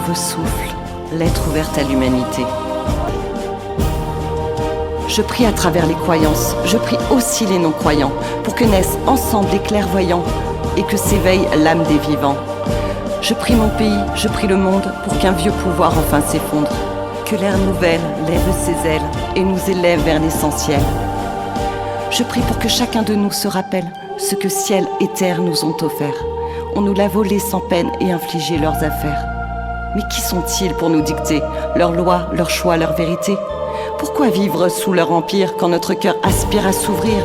nouveau souffle, lettre ouverte à l'humanité. Je prie à travers les croyances, je prie aussi les non-croyants, pour que naissent ensemble les clairvoyants et que s'éveille l'âme des vivants. Je prie mon pays, je prie le monde, pour qu'un vieux pouvoir enfin s'effondre, que l'ère nouvelle lève ses ailes et nous élève vers l'essentiel. Je prie pour que chacun de nous se rappelle ce que ciel et terre nous ont offert. On nous l'a volé sans peine et infligé leurs affaires. Mais qui sont-ils pour nous dicter leurs lois, leurs choix, leur vérité? Pourquoi vivre sous leur empire quand notre cœur aspire à s'ouvrir?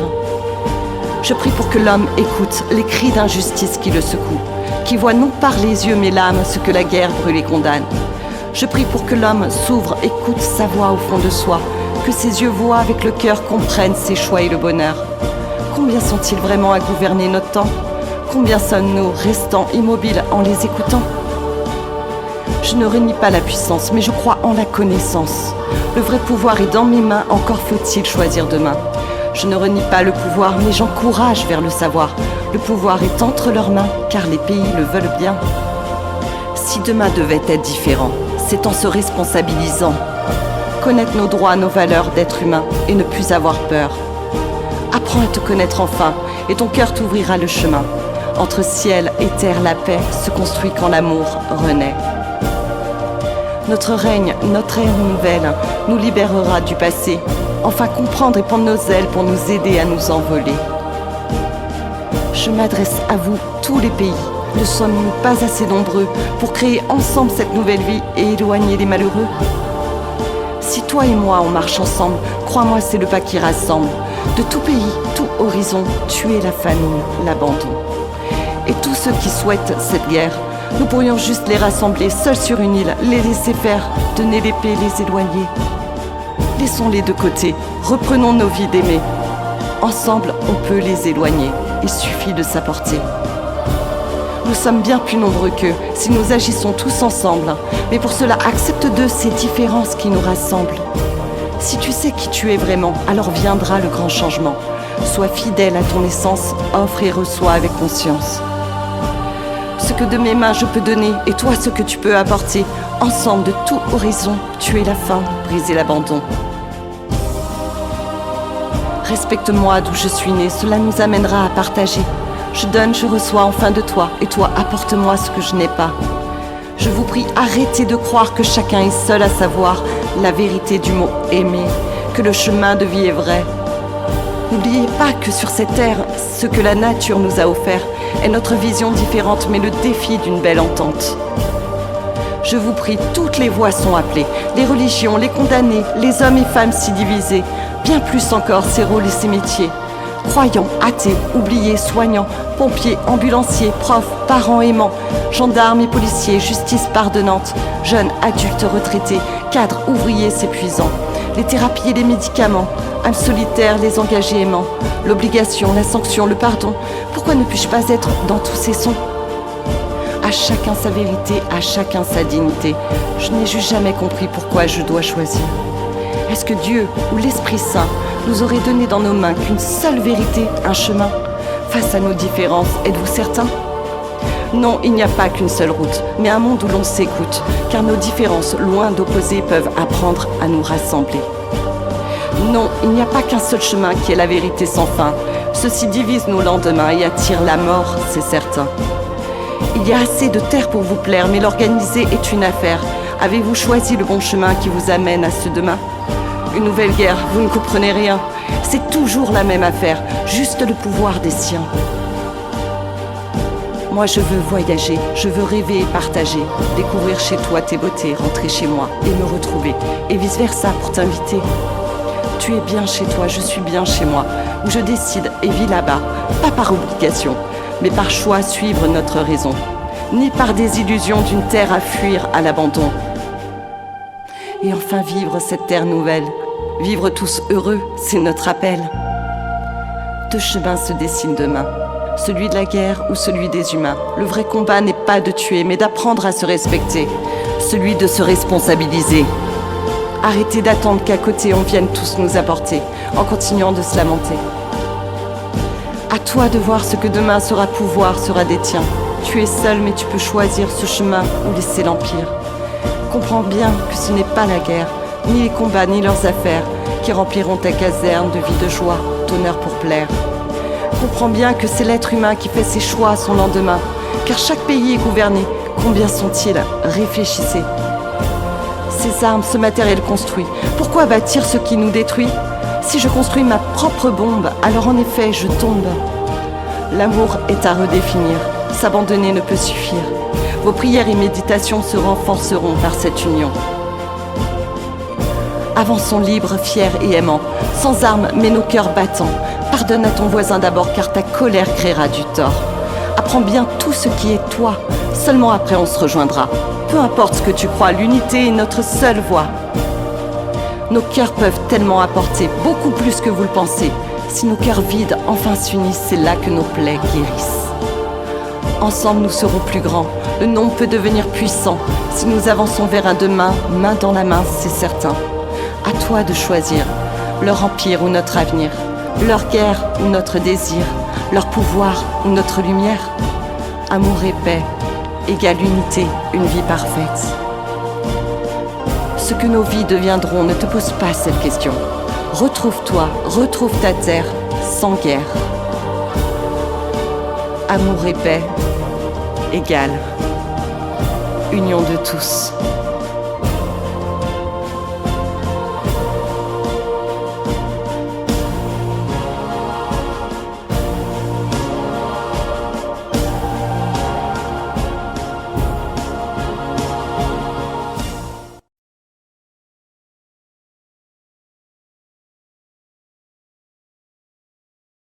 Je prie pour que l'homme écoute les cris d'injustice qui le secouent, qui voit non par les yeux mais l'âme ce que la guerre brûle et condamne. Je prie pour que l'homme s'ouvre, écoute sa voix au fond de soi, que ses yeux voient avec le cœur, comprennent ses choix et le bonheur. Combien sont-ils vraiment à gouverner notre temps? Combien sommes-nous restant immobiles en les écoutant? Je ne renie pas la puissance, mais je crois en la connaissance. Le vrai pouvoir est dans mes mains, encore faut-il choisir demain. Je ne renie pas le pouvoir, mais j'encourage vers le savoir. Le pouvoir est entre leurs mains, car les pays le veulent bien. Si demain devait être différent, c'est en se responsabilisant. Connaître nos droits, nos valeurs d'être humain et ne plus avoir peur. Apprends à te connaître enfin, et ton cœur t'ouvrira le chemin. Entre ciel et terre, la paix se construit quand l'amour renaît. Notre règne, notre ère nouvelle, nous libérera du passé. Enfin comprendre et prendre nos ailes pour nous aider à nous envoler. Je m'adresse à vous, tous les pays. Ne sommes-nous pas assez nombreux pour créer ensemble cette nouvelle vie et éloigner les malheureux? Si toi et moi on marche ensemble, crois-moi c'est le pas qui rassemble. De tout pays, tout horizon, tuer la famine, l'abandon. Et tous ceux qui souhaitent cette guerre, nous pourrions juste les rassembler seuls sur une île, les laisser faire, donner l'épée, les éloigner. Laissons-les de côté, reprenons nos vies d'aimer. Ensemble, on peut les éloigner, il suffit de s'apporter. Nous sommes bien plus nombreux qu'eux si nous agissons tous ensemble. Mais pour cela, accepte de ces différences qui nous rassemblent. Si tu sais qui tu es vraiment, alors viendra le grand changement. Sois fidèle à ton essence, offre et reçois avec conscience. Ce que de mes mains je peux donner et toi ce que tu peux apporter. Ensemble de tout horizon, tuer la faim, briser l'abandon. Respecte-moi d'où je suis né, cela nous amènera à partager. Je donne, je reçois enfin de toi, et toi apporte-moi ce que je n'ai pas. Je vous prie, arrêtez de croire que chacun est seul à savoir la vérité du mot aimer, que le chemin de vie est vrai. N'oubliez pas que sur cette terre, ce que la nature nous a offert est notre vision différente, mais le défi d'une belle entente. Je vous prie, toutes les voix sont appelées, les religions, les condamnés, les hommes et femmes si divisés, bien plus encore ces rôles et ces métiers. Croyants, athées, oubliés, soignants, pompiers, ambulanciers, profs, parents aimants, gendarmes et policiers, justice pardonnante, jeunes, adultes retraités, cadres, ouvriers s'épuisant, les thérapies et les médicaments, âmes solitaires, les engagés aimants, l'obligation, la sanction, le pardon. Pourquoi ne puis-je pas être dans tous ces sons? À chacun sa vérité, à chacun sa dignité. Je n'ai juste jamais compris pourquoi je dois choisir. Est-ce que Dieu ou l'Esprit Saint nous aurait donné dans nos mains qu'une seule vérité, un chemin? Face à nos différences, êtes-vous certains? Non, il n'y a pas qu'une seule route, mais un monde où l'on s'écoute, car nos différences, loin d'opposer, peuvent apprendre à nous rassembler. Non, il n'y a pas qu'un seul chemin qui est la vérité sans fin. Ceci divise nos lendemains et attire la mort, c'est certain. Il y a assez de terre pour vous plaire, mais l'organiser est une affaire. Avez-vous choisi le bon chemin qui vous amène à ce demain? Une nouvelle guerre, vous ne comprenez rien. C'est toujours la même affaire, juste le pouvoir des siens. Moi je veux voyager, je veux rêver et partager, découvrir chez toi tes beautés, rentrer chez moi et me retrouver, et vice versa pour t'inviter. Tu es bien chez toi, je suis bien chez moi, où je décide et vis là-bas, pas par obligation, mais par choix suivre notre raison, ni par des illusions d'une terre à fuir à l'abandon. Et enfin vivre cette terre nouvelle, vivre tous heureux, c'est notre appel. Deux chemins se dessinent demain, celui de la guerre ou celui des humains. Le vrai combat n'est pas de tuer, mais d'apprendre à se respecter, celui de se responsabiliser. Arrêtez d'attendre qu'à côté on vienne tous nous apporter, en continuant de se lamenter. À toi de voir ce que demain sera pouvoir, sera des tiens. Tu es seul, mais tu peux choisir ce chemin ou laisser l'empire. Comprends bien que ce n'est pas la guerre, ni les combats, ni leurs affaires qui rempliront ta caserne de vie de joie, d'honneur pour plaire. Comprends bien que c'est l'être humain qui fait ses choix à son lendemain, car chaque pays est gouverné. Combien sont-ils? Réfléchissez. Ces armes, ce matériel construit, pourquoi bâtir ce qui nous détruit? Si je construis ma propre bombe, alors en effet je tombe. L'amour est à redéfinir, s'abandonner ne peut suffire. Vos prières et méditations se renforceront par cette union. Avançons libres, fiers et aimants, sans armes mais nos cœurs battants. Pardonne à ton voisin d'abord car ta colère créera du tort. Apprends bien tout ce qui est toi, seulement après on se rejoindra. Peu importe ce que tu crois, l'unité est notre seule voie. Nos cœurs peuvent tellement apporter, beaucoup plus que vous le pensez. Si nos cœurs vides enfin s'unissent, c'est là que nos plaies guérissent. Ensemble nous serons plus grands, le nombre peut devenir puissant. Si nous avançons vers un demain, main dans la main, c'est certain. À toi de choisir, leur empire ou notre avenir, leur guerre ou notre désir, leur pouvoir ou notre lumière. Amour et paix, égale unité, une vie parfaite. Ce que nos vies deviendront, ne te pose pas cette question. Retrouve-toi, retrouve ta terre, sans guerre. Amour et paix, égale union de tous.